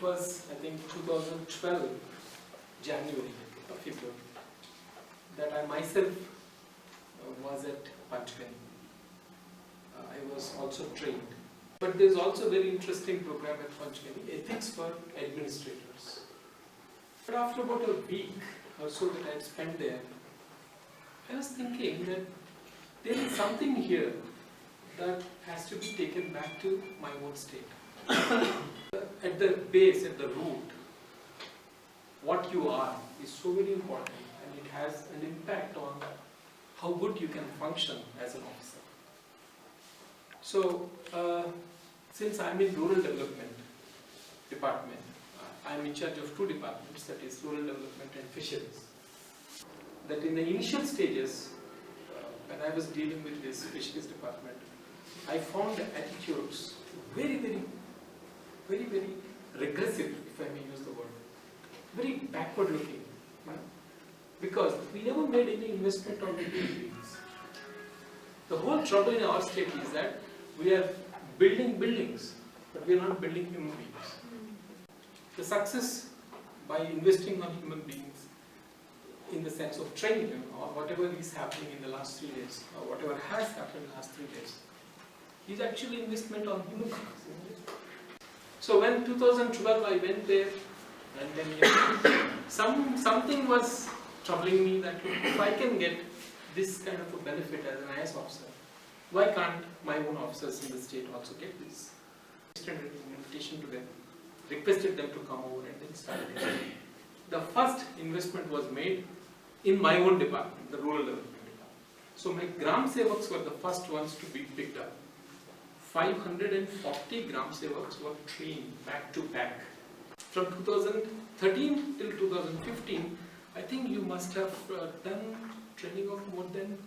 was, I think, 2012, January or February, that I myself was at Panchgani. I was also trained. But there's also a very interesting program at Panchgani, Ethics for Administrators. But after about a week or so that I had spent there, I was thinking that there is something here that has to be taken back to my own state. At the base, at the root, what you are is so very important, and it has an impact on how good you can function as an officer. So, since I'm in Rural Development Department, I'm in charge of two departments, that is Rural Development and Fisheries. That in the initial stages, when I was dealing with this Fisheries Department, I found the attitudes very regressive, if I may use the word, very backward looking, because we never made any investment on the human beings. The whole trouble in our state is that we are building buildings, but we are not building human beings. The success by investing on human beings in the sense of training them, or whatever is happening in the last 3 days, or whatever has happened in the last 3 days, is actually investment on human beings. So when 2012 I went there, and then something was troubling me that if I can get this kind of a benefit as an IS officer, why can't my own officers in the state also get this? I extended an invitation to them, requested them to come over, and then started. The first investment was made in my own department, the Rural Development Department. So my Gram Sevaks were the first ones to be picked up. 540 Gram Sevaks were trained back to back. From 2013 till 2015, I think you must have done training of more than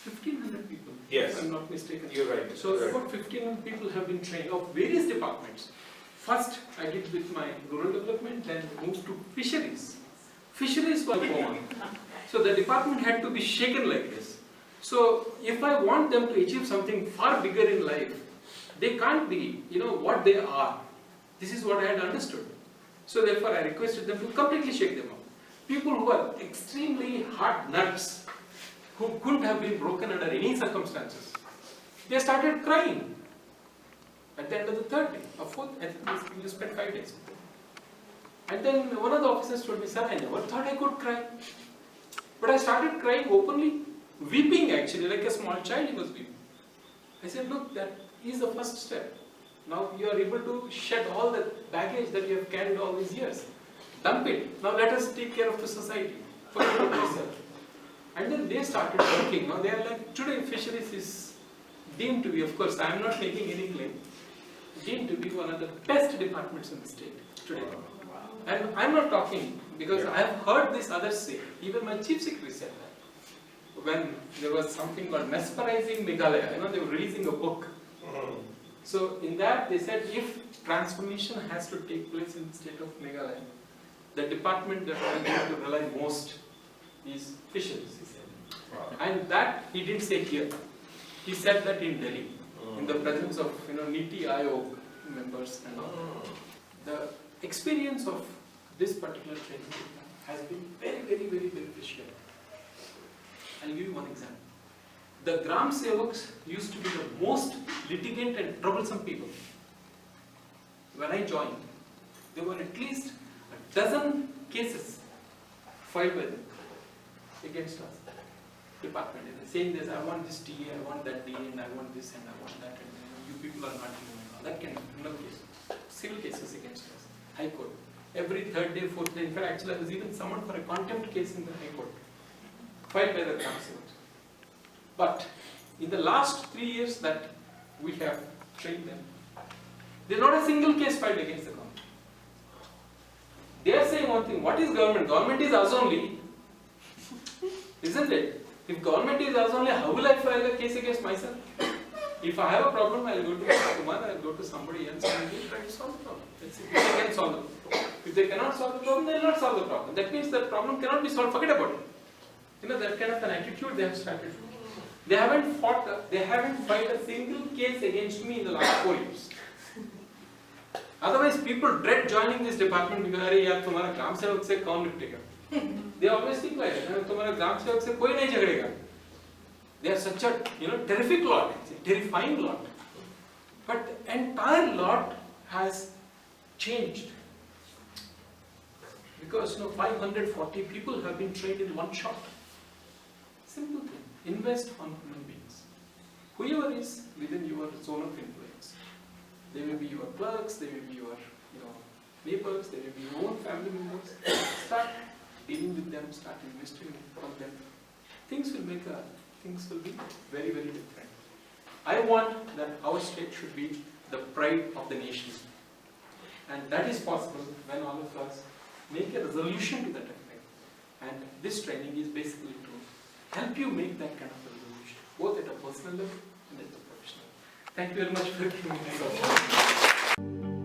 1,500 people. Yes. If I'm not mistaken. You're right. So about 1,500 people have been trained of various departments. First, I did with my rural development, then moved to fisheries. Fisheries were common. So the department had to be shaken like this. So if I want them to achieve something far bigger in life, they can't be, what they are. This is what I had understood. So therefore I requested them to completely shake them up. People who are extremely hard nuts, who couldn't have been broken under any circumstances, they started crying. At the end of the third day, or fourth, I think you spent 5 days. And then one of the officers told me, sir, I never thought I could cry. But I started crying openly, weeping actually, like a small child he was weeping. I said, look, that is the first step. Now you are able to shed all the baggage that you have carried all these years. Dump it. Now let us take care of the society. Forget about yourself. And then they started working. Now they are like, today fisheries is deemed to be, of course, I am not making any claim, deemed to be one of the best departments in the state today. And I am not talking because I have heard this others say, even my chief secretary said that. When there was something called mesmerizing Meghalaya, they were releasing a book. So in that they said if transformation has to take place in the state of Meghalaya, the department that I am going to rely most is fisheries, he said. And that he didn't say here. He said that in Delhi, in the presence of Niti Aayog members and all. The experience of this particular training has been very beneficial. I'll give you one example. The Gram Sevaks used to be the most litigant and troublesome people. When I joined, there were at least a dozen cases filed by them against us, department, saying this, I want this DA, I want that DA, and I want this and I want that, and you people are not doing all that kind of criminal cases, civil cases against us, High Court. Every third day, fourth day, in fact, actually I was even summoned for a contempt case in the High Court, filed by the Gram Sevaks. But in the last 3 years that we have trained them, there is not a single case filed against the government. They are saying one thing, what is government? Government is us only, isn't it? If government is us only, how will I file a case against myself? If I have a problem, I will go to Mr. Kumar, I will go to somebody else and we will try to solve the problem. Let's see if they can solve the problem. If they cannot solve the problem, they will not solve the problem. That means the problem cannot be solved, forget about it. That kind of an attitude they have started. They haven't filed a single case against me in the last 4 years. Otherwise, people dread joining this department because अरे यार तुम्हारा ग्राम सेवक से कौन निपटेगा? They always think like that. तुम्हारा ग्राम सेवक से कोई नहीं झगड़ेगा. They are such a terrific lot, terrifying lot. But the entire lot has changed because 540 people have been trained in one shot. Simple thing. Invest on human beings. Whoever is within your zone of influence. They may be your clerks, they may be your neighbors, they may be your own family members. Start dealing with them, start investing on them. Things will be very, very different. I want that our state should be the pride of the nation. And that is possible when all of us make a resolution to that effect. And this training is basically to help you make that kind of a resolution, both at a personal level and at the professional level. Thank you very much for giving me this opportunity.